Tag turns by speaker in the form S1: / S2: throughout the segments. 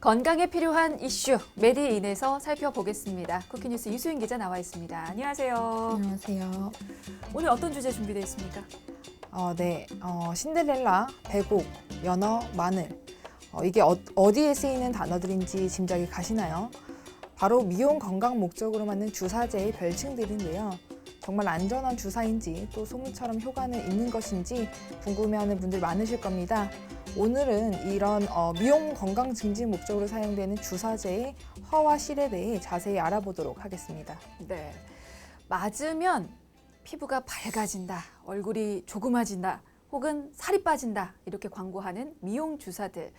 S1: 건강에 필요한 이슈 메디인에서 살펴보겠습니다. 쿠키뉴스 이수인 기자 나와 있습니다. 안녕하세요.
S2: 안녕하세요.
S1: 오늘 어떤 주제 준비되어 있습니까?
S2: 네, 신데렐라, 배곡, 연어, 마늘. 이게 어디에 쓰이는 단어들인지 짐작이 가시나요? 바로 미용 건강 목적으로 만든 주사제의 별칭들인데요. 정말 안전한 주사인지 또 소문처럼 효과는 있는 것인지 궁금해하는 분들 많으실 겁니다. 오늘은 이런 미용 건강 증진 목적으로 사용되는 주사제의 허와 실에 대해 자세히 알아보도록 하겠습니다.
S1: 네, 맞으면 피부가 밝아진다, 얼굴이 조그마진다, 혹은 살이 빠진다 이렇게 광고하는 미용 주사들.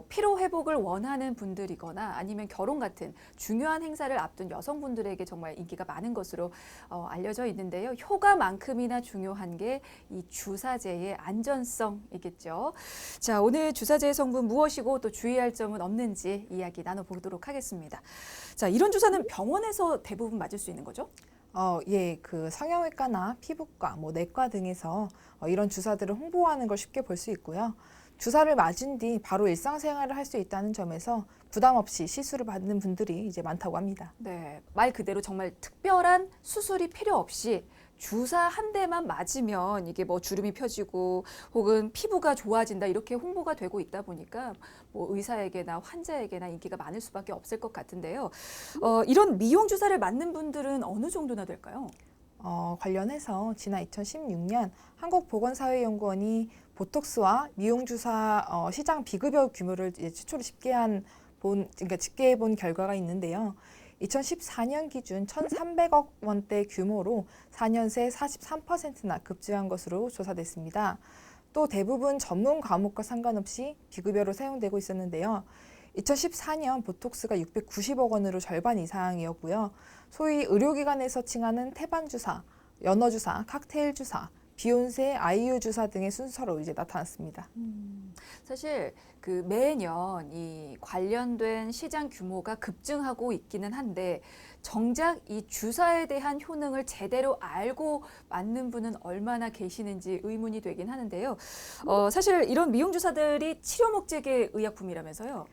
S1: 피로 회복을 원하는 분들이거나 아니면 결혼 같은 중요한 행사를 앞둔 여성분들에게 정말 인기가 많은 것으로 알려져 있는데요. 효과만큼이나 중요한 게 이 주사제의 안전성이겠죠. 자, 오늘 주사제의 성분 무엇이고 또 주의할 점은 없는지 이야기 나눠보도록 하겠습니다. 자, 이런 주사는 병원에서 대부분 맞을 수 있는 거죠?
S2: 예, 그 성형외과나 피부과, 내과 등에서 이런 주사들을 홍보하는 걸 쉽게 볼 수 있고요. 주사를 맞은 뒤 바로 일상생활을 할 수 있다는 점에서 부담 없이 시술을 받는 분들이 이제 많다고 합니다.
S1: 네, 말 그대로 정말 특별한 수술이 필요 없이 주사 한 대만 맞으면 이게 주름이 펴지고 혹은 피부가 좋아진다 이렇게 홍보가 되고 있다 보니까 의사에게나 환자에게나 인기가 많을 수밖에 없을 것 같은데요. 이런 미용 주사를 맞는 분들은 어느 정도나 될까요?
S2: 관련해서 지난 2016년 한국보건사회연구원이 보톡스와 미용주사 시장 비급여 규모를 이제 최초로 집계해 본 결과가 있는데요. 2014년 기준 1,300억 원대 규모로 4년 새 43%나 급증한 것으로 조사됐습니다. 또 대부분 전문 과목과 상관없이 비급여로 사용되고 있었는데요. 2014년 보톡스가 690억 원으로 절반 이상이었고요. 소위 의료기관에서 칭하는 태반주사, 연어주사, 칵테일주사, 비욘세, 아이유 주사 등의 순서로 이제 나타났습니다.
S1: 사실 매년 이 관련된 시장 규모가 급증하고 있기는 한데 정작 이 주사에 대한 효능을 제대로 알고 맞는 분은 얼마나 계시는지 의문이 되긴 하는데요. 사실 이런 미용 주사들이 치료 목적의 의약품이라면서요?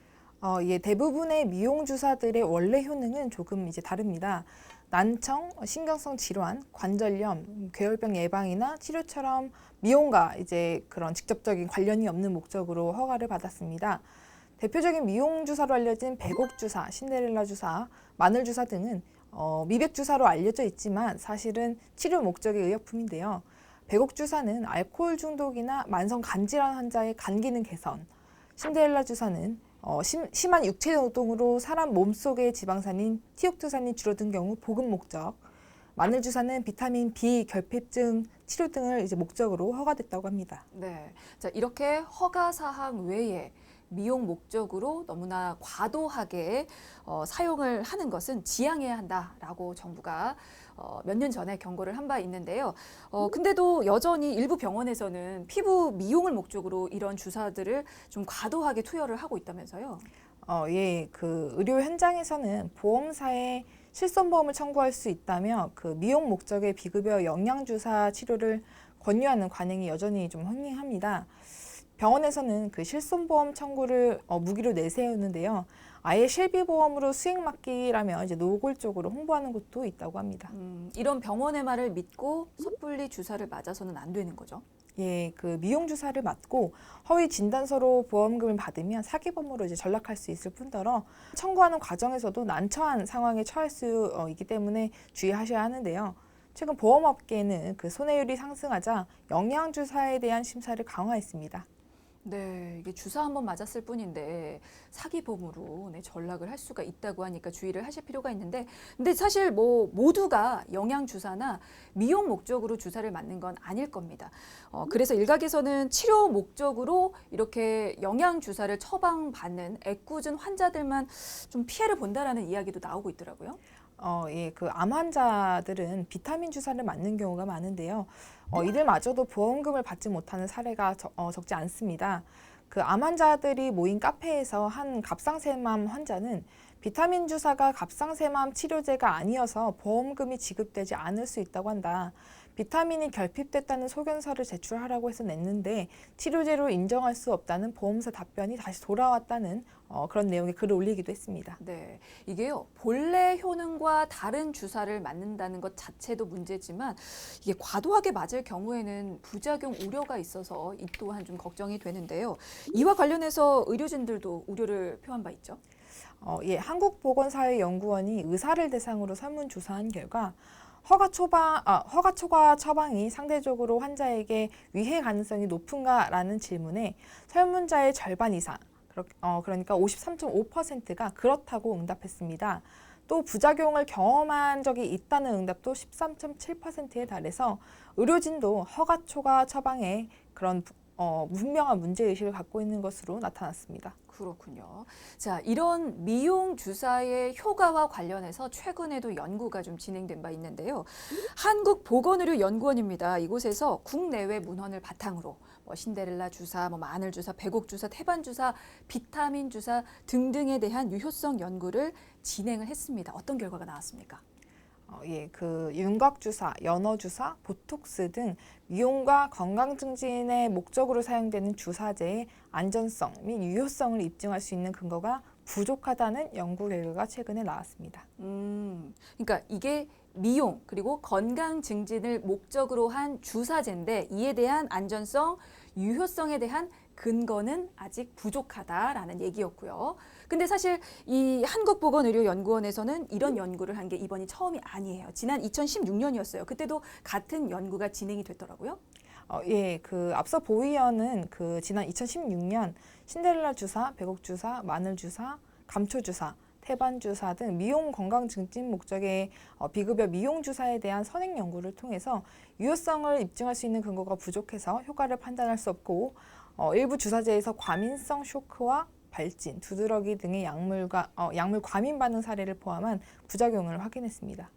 S2: 예, 대부분의 미용 주사들의 원래 효능은 조금 이제 다릅니다. 난청, 신경성 질환, 관절염, 괴혈병 예방이나 치료처럼 미용과 이제 그런 직접적인 관련이 없는 목적으로 허가를 받았습니다. 대표적인 미용 주사로 알려진 배곡 주사, 신데렐라 주사, 마늘 주사 등은 미백 주사로 알려져 있지만 사실은 치료 목적의 의약품인데요. 배곡 주사는 알코올 중독이나 만성 간질환 환자의 간 기능 개선, 신데렐라 주사는 심한 육체 노동으로 사람 몸속의 지방산인 티옥조산이 줄어든 경우 보급 목적, 마늘 주사는 비타민 B 결핍증 치료 등을 이제 목적으로 허가됐다고 합니다.
S1: 네, 자 이렇게 허가 사항 외에 미용 목적으로 너무나 과도하게 사용을 하는 것은 지양해야 한다라고 정부가 몇 년 전에 경고를 한 바 있는데요. 근데도 여전히 일부 병원에서는 피부 미용을 목적으로 이런 주사들을 좀 과도하게 투여를 하고 있다면서요?
S2: 예, 그 의료 현장에서는 보험사에 실손보험을 청구할 수 있다며 그 미용 목적의 비급여 영양주사 치료를 권유하는 관행이 여전히 좀 흥행합니다. 병원에서는 그 실손보험 청구를 무기로 내세우는데요. 아예 실비보험으로 수익 막기라며 이제 노골적으로 홍보하는 곳도 있다고 합니다.
S1: 이런 병원의 말을 믿고 섣불리 주사를 맞아서는 안 되는 거죠?
S2: 예, 그 미용 주사를 맞고 허위 진단서로 보험금을 받으면 사기범으로 이제 전락할 수 있을 뿐더러 청구하는 과정에서도 난처한 상황에 처할 수 있기 때문에 주의하셔야 하는데요. 최근 보험업계는 그 손해율이 상승하자 영양주사에 대한 심사를 강화했습니다.
S1: 네, 이게 주사 한번 맞았을 뿐인데 사기범으로 전락을 할 수가 있다고 하니까 주의를 하실 필요가 있는데, 근데 사실 모두가 영양 주사나 미용 목적으로 주사를 맞는 건 아닐 겁니다. 그래서 일각에서는 치료 목적으로 이렇게 영양 주사를 처방받는 애꿎은 환자들만 좀 피해를 본다라는 이야기도 나오고 있더라고요.
S2: 예, 그 암 환자들은 비타민 주사를 맞는 경우가 많은데요. 이들마저도 보험금을 받지 못하는 사례가 적지 않습니다. 그 암 환자들이 모인 카페에서 한 갑상샘암 환자는 비타민 주사가 갑상샘암 치료제가 아니어서 보험금이 지급되지 않을 수 있다고 한다. 비타민이 결핍됐다는 소견서를 제출하라고 해서 냈는데 치료제로 인정할 수 없다는 보험사 답변이 다시 돌아왔다는 그런 내용의 글을 올리기도 했습니다.
S1: 네, 이게요 본래 효능과 다른 주사를 맞는다는 것 자체도 문제지만 이게 과도하게 맞을 경우에는 부작용 우려가 있어서 이 또한 좀 걱정이 되는데요. 이와 관련해서 의료진들도 우려를 표한 바 있죠.
S2: 예, 한국보건사회연구원이 의사를 대상으로 설문조사한 결과 허가 초과 처방이 상대적으로 환자에게 위해 가능성이 높은가라는 질문에 설문자의 절반 이상, 그러니까 53.5%가 그렇다고 응답했습니다. 또 부작용을 경험한 적이 있다는 응답도 13.7%에 달해서 의료진도 허가 초과 처방에 그런 분명한 문제의식을 갖고 있는 것으로 나타났습니다.
S1: 그렇군요. 자, 이런 미용 주사의 효과와 관련해서 최근에도 연구가 좀 진행된 바 있는데요. 한국보건의료연구원입니다. 이곳에서 국내외 문헌을 바탕으로 신데렐라 주사, 마늘 주사, 배곡 주사, 태반 주사, 비타민 주사 등등에 대한 유효성 연구를 진행을 했습니다. 어떤 결과가 나왔습니까?
S2: 예, 그 윤곽 주사, 연어 주사, 보톡스 등 미용과 건강 증진의 목적으로 사용되는 주사제의 안전성 및 유효성을 입증할 수 있는 근거가 부족하다는 연구 결과가 최근에 나왔습니다.
S1: 그러니까 이게 미용 그리고 건강 증진을 목적으로 한 주사제인데 이에 대한 안전성, 유효성에 대한 근거는 아직 부족하다라는 얘기였고요. 근데 사실 이 한국보건의료연구원에서는 이런 연구를 한 게 이번이 처음이 아니에요. 지난 2016년이었어요. 그때도 같은 연구가 진행이 됐더라고요.
S2: 예, 그 앞서 보위원은 그 지난 2016년 신데렐라 주사, 배곡 주사, 마늘 주사, 감초 주사, 태반 주사 등 미용 건강 증진 목적의 비급여 미용 주사에 대한 선행 연구를 통해서 유효성을 입증할 수 있는 근거가 부족해서 효과를 판단할 수 없고 일부 주사제에서 과민성 쇼크와 발진, 두드러기 등의 약물 과민 반응 사례를 포함한 부작용을 확인했습니다.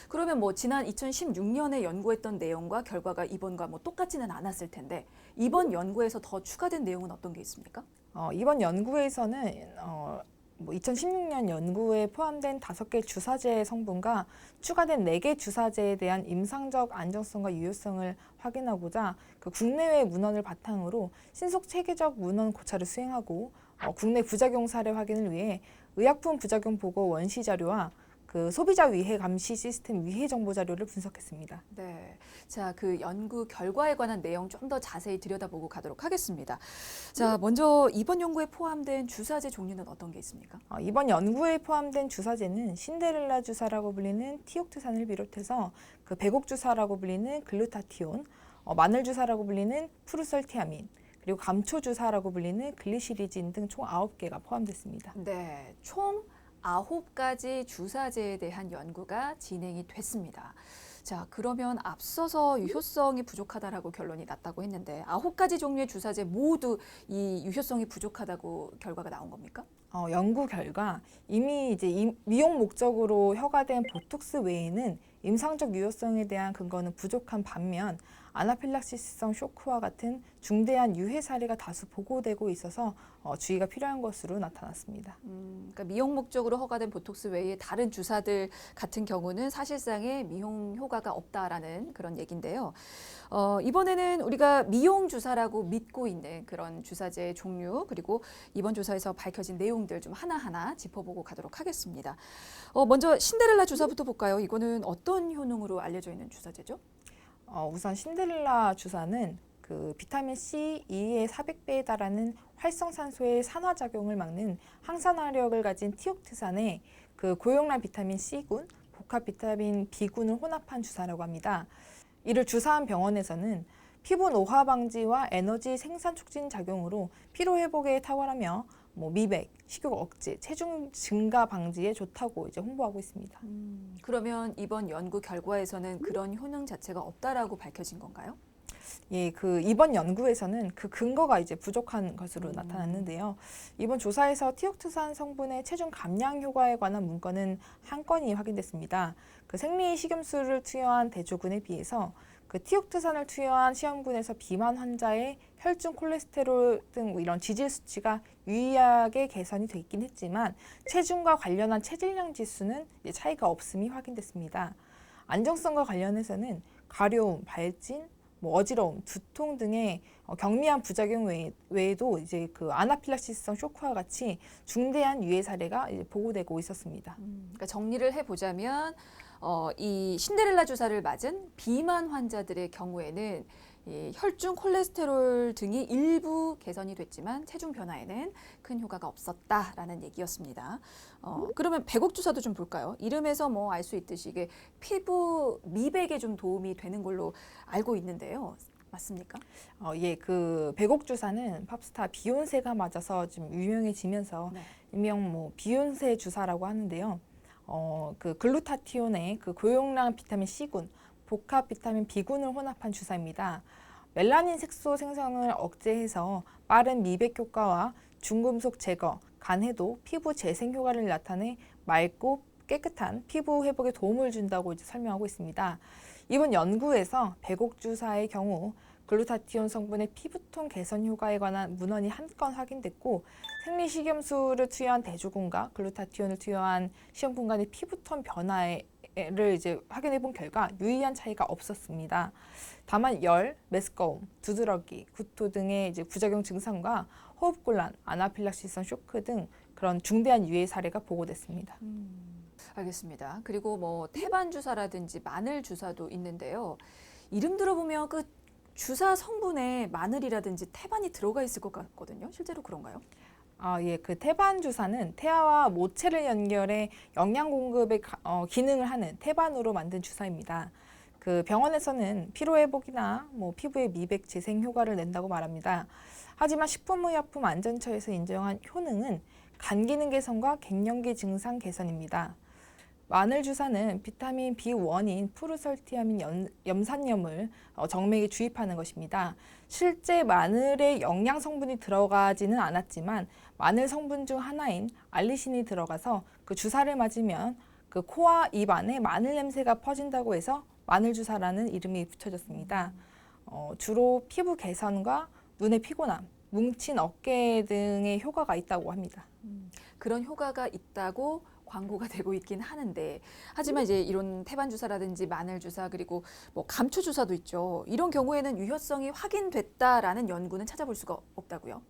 S1: 그러면 지난 2016년에 연구했던 내용과 결과가 이번과 똑같지는 않았을 텐데 이번 연구에서 더 추가된 내용은 어떤 게 있습니까?
S2: 이번 연구에서는 2016년 연구에 포함된 5개 주사제의 성분과 추가된 4개 주사제에 대한 임상적 안정성과 유효성을 확인하고자 그 국내외 문헌을 바탕으로 신속 체계적 문헌 고찰을 수행하고 국내 부작용 사례 확인을 위해 의약품 부작용 보고 원시 자료와 그 소비자 위해 감시 시스템 위해 정보 자료를 분석했습니다.
S1: 네, 자, 그 연구 결과에 관한 내용 좀 더 자세히 들여다보고 가도록 하겠습니다. 자, 먼저 이번 연구에 포함된 주사제 종류는 어떤 게 있습니까?
S2: 이번 연구에 포함된 주사제는 신데렐라 주사라고 불리는 티옥트산을 비롯해서 그 배곡 주사라고 불리는 글루타티온, 마늘 주사라고 불리는 프루설티아민, 그리고 감초 주사라고 불리는 글리시리진 등 총 9개가 포함됐습니다.
S1: 네, 총 9가지 주사제에 대한 연구가 진행이 됐습니다. 자, 그러면 앞서서 유효성이 부족하다라고 결론이 났다고 했는데 9가지 종류의 주사제 모두 이 유효성이 부족하다고 결과가 나온 겁니까?
S2: 연구 결과 이미 이제 미용 목적으로 허가된 보톡스 외에는 임상적 유효성에 대한 근거는 부족한 반면 아나필락시스성 쇼크와 같은 중대한 유해 사례가 다수 보고되고 있어서 주의가 필요한 것으로 나타났습니다.
S1: 그러니까 미용 목적으로 허가된 보톡스 외에 다른 주사들 같은 경우는 사실상의 미용 효과가 없다라는 그런 얘기인데요. 이번에는 우리가 미용 주사라고 믿고 있는 그런 주사제의 종류 그리고 이번 조사에서 밝혀진 내용들 좀 하나하나 짚어보고 가도록 하겠습니다. 먼저 신데렐라 주사부터 볼까요? 이거는 어떤 효능으로 알려져 있는 주사제죠?
S2: 우선 신데렐라 주사는 그 비타민 C, E의 400배에 달하는 활성산소의 산화작용을 막는 항산화력을 가진 티옥트산에 그 고용량 비타민 C군, 복합 비타민 B군을 혼합한 주사라고 합니다. 이를 주사한 병원에서는 피부 노화 방지와 에너지 생산 촉진 작용으로 피로 회복에 탁월하며 미백, 식욕 억제, 체중 증가 방지에 좋다고 이제 홍보하고 있습니다.
S1: 그러면 이번 연구 결과에서는 그런 효능 자체가 없다라고 밝혀진 건가요?
S2: 예, 그 이번 연구에서는 그 근거가 이제 부족한 것으로 나타났는데요. 이번 조사에서 티옥트산 성분의 체중 감량 효과에 관한 문건은 한 건이 확인됐습니다. 그 생리 식염수를 투여한 대조군에 비해서 그 티옥트산을 투여한 시험군에서 비만 환자의 혈중 콜레스테롤 등 이런 지질 수치가 유의하게 개선이 돼 있긴 했지만 체중과 관련한 체질량 지수는 차이가 없음이 확인됐습니다. 안정성과 관련해서는 가려움, 발진, 뭐 어지러움, 두통 등의 경미한 부작용 외에도 이제 그 아나필락시스성 쇼크와 같이 중대한 유해 사례가 이제 보고되고 있었습니다.
S1: 그러니까 정리를 해보자면 이 신데렐라 주사를 맞은 비만 환자들의 경우에는 이 혈중 콜레스테롤 등이 일부 개선이 됐지만 체중 변화에는 큰 효과가 없었다라는 얘기였습니다. 그러면 배곡 주사도 좀 볼까요? 이름에서 뭐 알 수 있듯이 이게 피부 미백에 좀 도움이 되는 걸로 알고 있는데요. 맞습니까?
S2: 예, 그 배곡 주사는 팝스타 비욘세가 맞아서 좀 유명해지면서
S1: 네.
S2: 일명 뭐 비욘세 주사라고 하는데요. 그 글루타티온의 그 고용량 비타민 C군, 복합 비타민 B군을 혼합한 주사입니다. 멜라닌 색소 생성을 억제해서 빠른 미백 효과와 중금속 제거, 간해도, 피부 재생 효과를 나타내 맑고 깨끗한 피부 회복에 도움을 준다고 이제 설명하고 있습니다. 이번 연구에서 배곡 주사의 경우 글루타티온 성분의 피부톤 개선 효과에 관한 문헌이 한 건 확인됐고 생리식염수를 투여한 대조군과 글루타티온을 투여한 시험군 간의 피부톤 변화를 이제 확인해 본 결과 유의한 차이가 없었습니다. 다만 열, 메스꺼움, 두드러기, 구토 등의 이제 부작용 증상과 호흡곤란, 아나필락시성 쇼크 등 그런 중대한 유해 사례가 보고됐습니다.
S1: 알겠습니다. 그리고 뭐 태반 주사라든지 마늘 주사도 있는데요. 이름 들어보면 그 주사 성분에 마늘이라든지 태반이 들어가 있을 것 같거든요. 실제로 그런가요?
S2: 예, 그 태반 주사는 태아와 모체를 연결해 영양 공급의 기능을 하는 태반으로 만든 주사입니다. 그 병원에서는 피로 회복이나 뭐 피부의 미백 재생 효과를 낸다고 말합니다. 하지만 식품의약품 안전처에서 인정한 효능은 간 기능 개선과 갱년기 증상 개선입니다. 마늘 주사는 비타민 B1인 푸르설티아민 염산염을 정맥에 주입하는 것입니다. 실제 마늘에 영양 성분이 들어가지는 않았지만 마늘 성분 중 하나인 알리신이 들어가서 그 주사를 맞으면 그 코와 입 안에 마늘 냄새가 퍼진다고 해서 마늘 주사라는 이름이 붙여졌습니다. 주로 피부 개선과 눈의 피곤함, 뭉친 어깨 등의 효과가 있다고 합니다.
S1: 그런 효과가 있다고 광고가 되고 있긴 하는데 하지만 이제 이런 태반 주사라든지 마늘 주사 그리고 뭐 감초 주사도 있죠. 이런 경우에는 유효성이 확인됐다라는 연구는 찾아볼 수가 없다고요.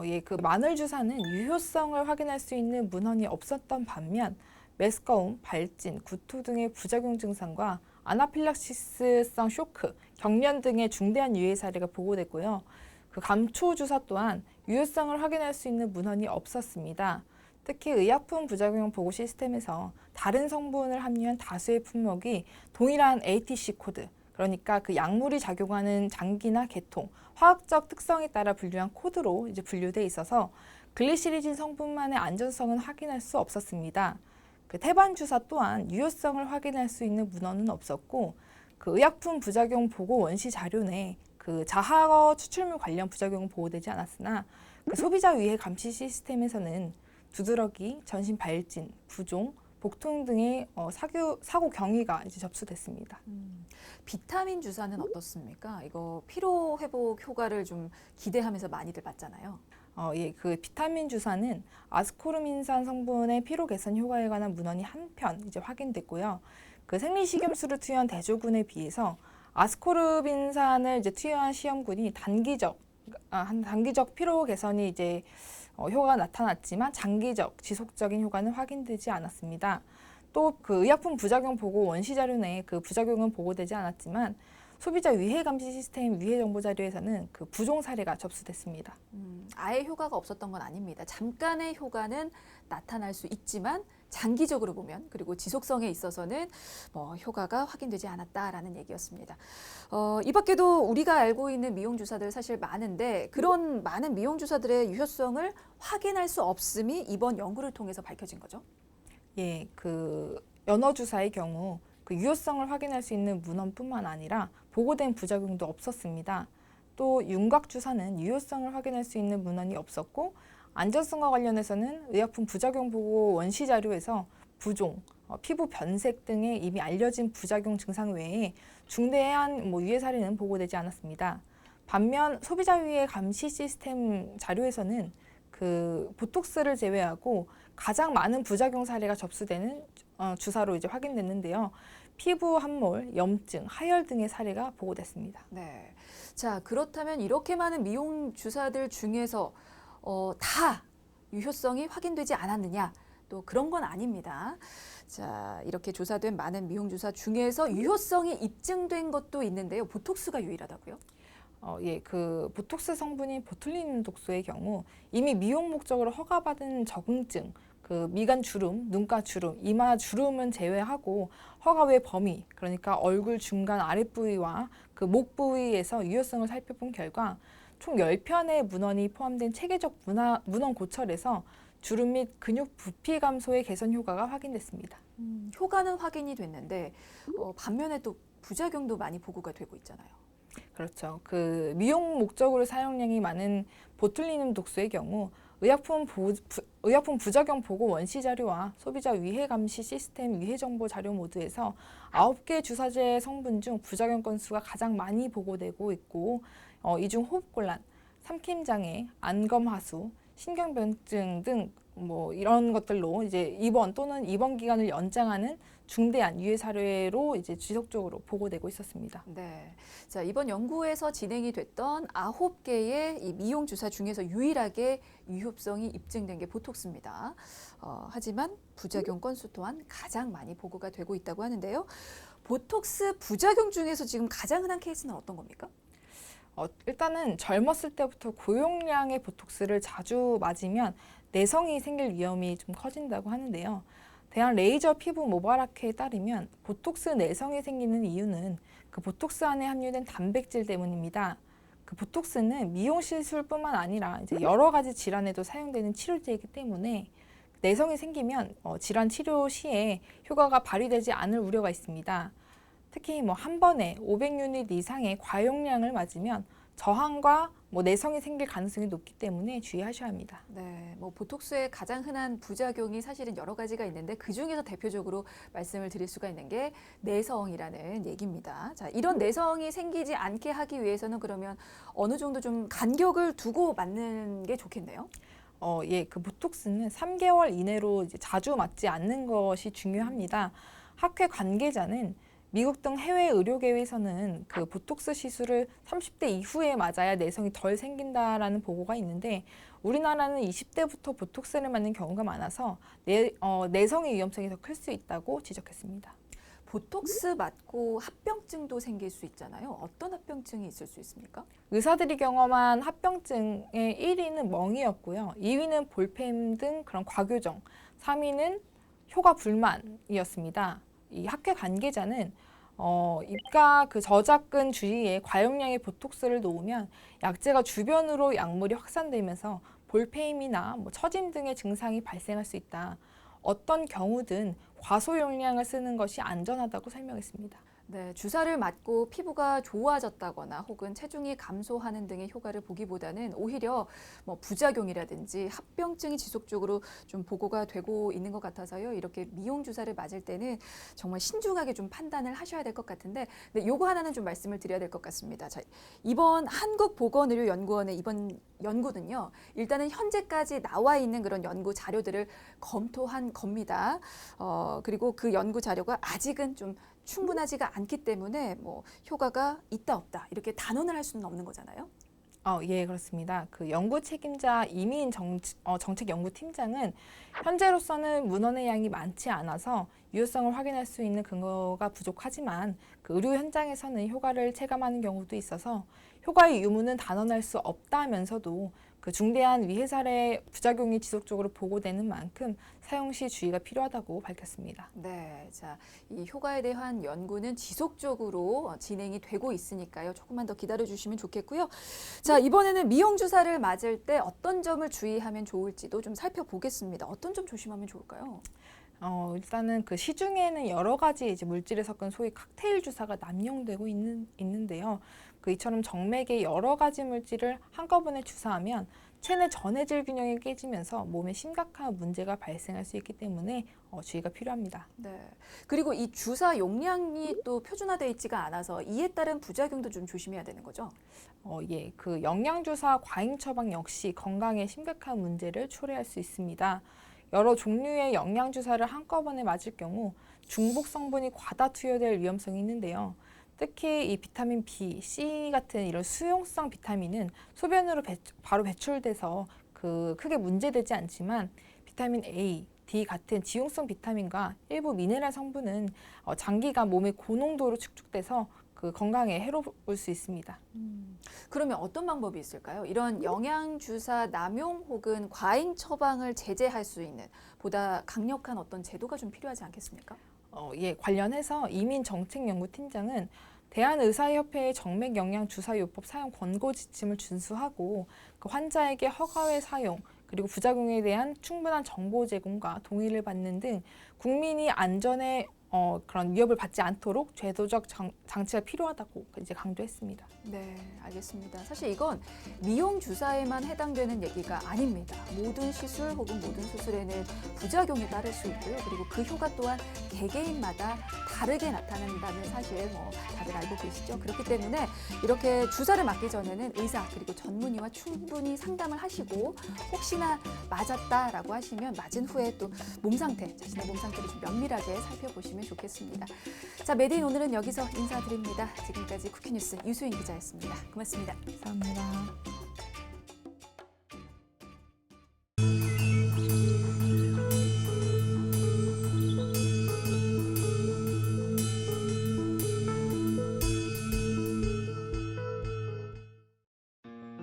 S2: 예, 그 마늘 주사는 유효성을 확인할 수 있는 문헌이 없었던 반면 메스꺼움, 발진, 구토 등의 부작용 증상과 아나필락시스성 쇼크, 경련 등의 중대한 유해 사례가 보고됐고요. 그 감초 주사 또한 유효성을 확인할 수 있는 문헌이 없었습니다. 특히 의약품 부작용 보고 시스템에서 다른 성분을 함유한 다수의 품목이 동일한 ATC 코드, 그러니까 그 약물이 작용하는 장기나 계통, 화학적 특성에 따라 분류한 코드로 이제 분류돼 있어서 글리시리진 성분만의 안전성은 확인할 수 없었습니다. 그 태반 주사 또한 유효성을 확인할 수 있는 문헌은 없었고, 그 의약품 부작용 보고 원시 자료 내 그 자하거 추출물 관련 부작용은 보고되지 않았으나 그 소비자 위해 감시 시스템에서는 두드러기, 전신 발진, 부종, 복통 등의 사고 경위가 이제 접수됐습니다.
S1: 비타민 주사는 어떻습니까? 이거 피로 회복 효과를 좀 기대하면서 많이들 받잖아요.
S2: 예, 그 비타민 주사는 아스코르민산 성분의 피로 개선 효과에 관한 문헌이 한 편 이제 확인됐고요. 그 생리식염수를 투여한 대조군에 비해서 아스코르빈산을 이제 투여한 시험군이 단기적 피로 개선이 이제 효과가 나타났지만 장기적, 지속적인 효과는 확인되지 않았습니다. 또 그 의약품 부작용 보고 원시 자료 내에 그 부작용은 보고되지 않았지만 소비자 위해 감시 시스템 위해 정보 자료에서는 그 부종 사례가 접수됐습니다.
S1: 아예 효과가 없었던 건 아닙니다. 잠깐의 효과는 나타날 수 있지만 장기적으로 보면 그리고 지속성에 있어서는 뭐 효과가 확인되지 않았다라는 얘기였습니다. 이 밖에도 우리가 알고 있는 미용 주사들 사실 많은데 그런 많은 미용 주사들의 유효성을 확인할 수 없음이 이번 연구를 통해서 밝혀진 거죠.
S2: 예, 그 연어 주사의 경우 그 유효성을 확인할 수 있는 문헌뿐만 아니라 보고된 부작용도 없었습니다. 또 윤곽 주사는 유효성을 확인할 수 있는 문헌이 없었고 안전성과 관련해서는 의약품 부작용 보고 원시 자료에서 부종, 피부 변색 등의 이미 알려진 부작용 증상 외에 중대한 유해 사례는 보고되지 않았습니다. 반면 소비자 위해 감시 시스템 자료에서는 그 보톡스를 제외하고 가장 많은 부작용 사례가 접수되는 주사로 이제 확인됐는데요. 피부 함몰, 염증, 하열 등의 사례가 보고됐습니다.
S1: 네. 자, 그렇다면 이렇게 많은 미용 주사들 중에서 다 유효성이 확인되지 않았느냐? 또 그런 건 아닙니다. 자, 이렇게 조사된 많은 미용 주사 중에서 유효성이 입증된 것도 있는데요. 보톡스가 유일하다고요?
S2: 예, 그 보톡스 성분인 보툴리눔 독소의 경우 이미 미용 목적으로 허가받은 적응증, 그 미간 주름, 눈가 주름, 이마 주름은 제외하고 허가 외 범위, 그러니까 얼굴 중간 아랫부위와 그 목 부위에서 유효성을 살펴본 결과 총 10편의 문헌이 포함된 체계적 문헌 고철에서 주름 및 근육 부피 감소의 개선 효과가 확인됐습니다.
S1: 효과는 확인이 됐는데 반면에 또 부작용도 많이 보고가 되고 있잖아요.
S2: 그렇죠. 그 미용 목적으로 사용량이 많은 보툴리눔 독소의 경우 의약품 부작용 보고 원시 자료와 소비자 위해 감시 시스템 위해 정보 자료 모두에서 9개 주사제 성분 중 부작용 건수가 가장 많이 보고되고 있고 이 중 호흡곤란, 삼킴장애, 안검하수, 신경변증 등 뭐 이런 것들로 이제 입원 또는 입원 기간을 연장하는 중대한 유해 사례로 이제 지속적으로 보고되고 있었습니다.
S1: 네. 자, 이번 연구에서 진행이 됐던 9개의 이 미용 주사 중에서 유일하게 유효성이 입증된 게 보톡스입니다. 하지만 부작용 건수 또한 가장 많이 보고가 되고 있다고 하는데요. 보톡스 부작용 중에서 지금 가장 흔한 케이스는 어떤 겁니까?
S2: 일단은 젊었을 때부터 고용량의 보톡스를 자주 맞으면 내성이 생길 위험이 좀 커진다고 하는데요. 대한 레이저 피부 모발학회에 따르면 보톡스 내성이 생기는 이유는 그 보톡스 안에 함유된 단백질 때문입니다. 그 보톡스는 미용 시술뿐만 아니라 이제 여러 가지 질환에도 사용되는 치료제이기 때문에 내성이 생기면 질환 치료 시에 효과가 발휘되지 않을 우려가 있습니다. 특히 뭐 한 번에 500유닛 이상의 과용량을 맞으면 저항과 내성이 생길 가능성이 높기 때문에 주의하셔야 합니다.
S1: 네, 보톡스의 가장 흔한 부작용이 사실은 여러 가지가 있는데 그 중에서 대표적으로 말씀을 드릴 수가 있는 게 내성이라는 얘기입니다. 자, 이런 내성이 생기지 않게 하기 위해서는 그러면 어느 정도 좀 간격을 두고 맞는 게 좋겠네요.
S2: 예, 그 보톡스는 3개월 이내로 이제 자주 맞지 않는 것이 중요합니다. 학회 관계자는 미국 등 해외 의료계에서는 그 보톡스 시술을 30대 이후에 맞아야 내성이 덜 생긴다라는 보고가 있는데 우리나라는 20대부터 보톡스를 맞는 경우가 많아서 내성의 위험성이 더 클 수 있다고 지적했습니다.
S1: 보톡스 맞고 합병증도 생길 수 있잖아요. 어떤 합병증이 있을 수 있습니까?
S2: 의사들이 경험한 합병증의 1위는 멍이었고요. 2위는 볼펜 등 그런 과교정, 3위는 효과 불만이었습니다. 이 학회 관계자는 입가 그 저작근 주위에 과용량의 보톡스를 놓으면 약제가 주변으로 약물이 확산되면서 볼페임이나 처짐 등의 증상이 발생할 수 있다. 어떤 경우든 과소용량을 쓰는 것이 안전하다고 설명했습니다.
S1: 네, 주사를 맞고 피부가 좋아졌다거나 혹은 체중이 감소하는 등의 효과를 보기보다는 오히려 부작용이라든지 합병증이 지속적으로 좀 보고가 되고 있는 것 같아서요. 이렇게 미용 주사를 맞을 때는 정말 신중하게 좀 판단을 하셔야 될 것 같은데, 네, 요거 하나는 좀 말씀을 드려야 될 것 같습니다. 자, 이번 한국보건의료연구원의 이번 연구는요, 일단은 현재까지 나와 있는 그런 연구 자료들을 검토한 겁니다. 그리고 그 연구 자료가 아직은 좀 충분하지가 않기 때문에 효과가 있다 없다 이렇게 단언을 할 수는 없는 거잖아요.
S2: 예, 그렇습니다. 그 연구 책임자 이민 정책연구팀장은 현재로서는 문헌의 양이 많지 않아서 유효성을 확인할 수 있는 근거가 부족하지만 그 의료 현장에서는 효과를 체감하는 경우도 있어서 효과의 유무는 단언할 수 없다면서도 그 중대한 위해 사례 부작용이 지속적으로 보고되는 만큼 사용 시 주의가 필요하다고 밝혔습니다.
S1: 네, 자, 이 효과에 대한 연구는 지속적으로 진행이 되고 있으니까요. 조금만 더 기다려 주시면 좋겠고요. 자, 이번에는 미용 주사를 맞을 때 어떤 점을 주의하면 좋을지도 좀 살펴보겠습니다. 어떤 점 조심하면 좋을까요?
S2: 일단은 그 시중에는 여러 가지 이제 물질을 섞은 소위 칵테일 주사가 남용되고 있는데요. 그 이처럼 정맥에 여러 가지 물질을 한꺼번에 주사하면 체내 전해질 균형이 깨지면서 몸에 심각한 문제가 발생할 수 있기 때문에 주의가 필요합니다.
S1: 네. 그리고 이 주사 용량이 또 표준화되어 있지가 않아서 이에 따른 부작용도 좀 조심해야 되는 거죠?
S2: 예, 그 영양 주사 과잉 처방 역시 건강에 심각한 문제를 초래할 수 있습니다. 여러 종류의 영양 주사를 한꺼번에 맞을 경우 중복 성분이 과다 투여될 위험성이 있는데요. 특히 이 비타민 B, C 같은 이런 수용성 비타민은 소변으로 바로 배출돼서 크게 문제되지 않지만 비타민 A, D 같은 지용성 비타민과 일부 미네랄 성분은 장기간 몸의 고농도로 축적돼서 건강에 해로울 수 있습니다.
S1: 그러면 어떤 방법이 있을까요? 이런 영양주사 남용 혹은 과잉 처방을 제재할 수 있는 보다 강력한 어떤 제도가 좀 필요하지 않겠습니까?
S2: 예, 관련해서 이민정책연구팀장은 대한의사협회의 정맥영양주사요법 사용 권고 지침을 준수하고 환자에게 허가 외 사용 그리고 부작용에 대한 충분한 정보 제공과 동의를 받는 등 국민이 안전에 그런 위협을 받지 않도록 제도적 장치가 필요하다고 이제 강조했습니다.
S1: 네, 알겠습니다. 사실 이건 미용 주사에만 해당되는 얘기가 아닙니다. 모든 시술 혹은 모든 수술에는 부작용이 따를 수 있고요. 그리고 그 효과 또한 개개인마다 다르게 나타난다는 사실 다들 알고 계시죠? 그렇기 때문에 이렇게 주사를 맞기 전에는 의사 그리고 전문의와 충분히 상담을 하시고 혹시나 맞았다라고 하시면 맞은 후에 또 자신의 몸 상태를 좀 면밀하게 살펴보시면 좋겠습니다. 자, 메디인 오늘은 여기서 인사드립니다. 지금까지 쿠키뉴스 유수인 기자였습니다. 고맙습니다.
S2: 감사합니다.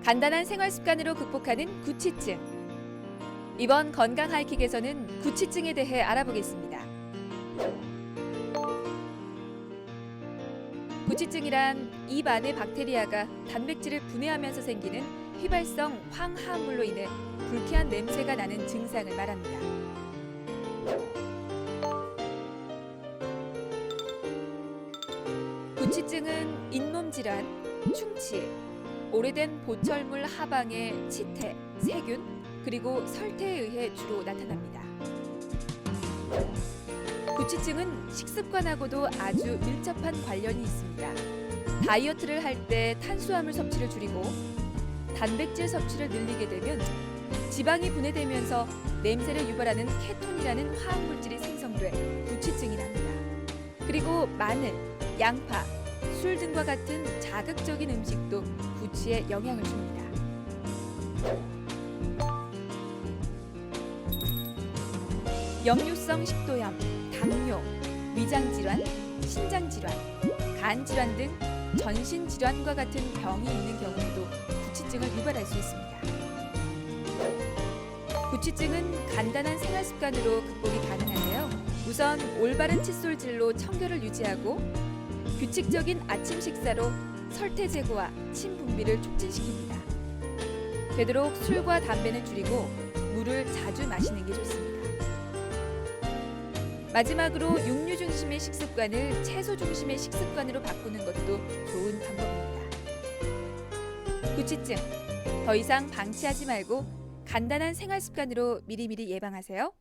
S3: 간단한 생활 습관으로 극복하는 구취증. 이번 건강 하이킥에서는 구취증에 대해 알아보겠습니다. 구취증이란 입 안의 박테리아가 단백질을 분해하면서 생기는 휘발성 황화합물로 인해 불쾌한 냄새가 나는 증상을 말합니다. 구취증은 잇몸 질환, 충치, 오래된 보철물 하방의 치태, 세균, 그리고 설태에 의해 주로 나타납니다. 구취증은 식습관하고도 아주 밀접한 관련이 있습니다. 다이어트를 할 때 탄수화물 섭취를 줄이고 단백질 섭취를 늘리게 되면 지방이 분해되면서 냄새를 유발하는 케톤이라는 화학물질이 생성돼 구취증이 납니다. 그리고 마늘, 양파, 술 등과 같은 자극적인 음식도 구취에 영향을 줍니다. 역류성 식도염, 당뇨, 위장질환, 신장질환, 간질환 등 전신질환과 같은 병이 있는 경우에도 구취증을 유발할 수 있습니다. 구취증은 간단한 생활 습관으로 극복이 가능한데요. 우선 올바른 칫솔질로 청결을 유지하고 규칙적인 아침 식사로 설태 제거와 침 분비를 촉진시킵니다. 되도록 술과 담배는 줄이고 물을 자주 마시는 게 좋습니다. 마지막으로 육류 중심의 식습관을 채소 중심의 식습관으로 바꾸는 것도 좋은 방법입니다. 구취증, 더 이상 방치하지 말고 간단한 생활 습관으로 미리미리 예방하세요.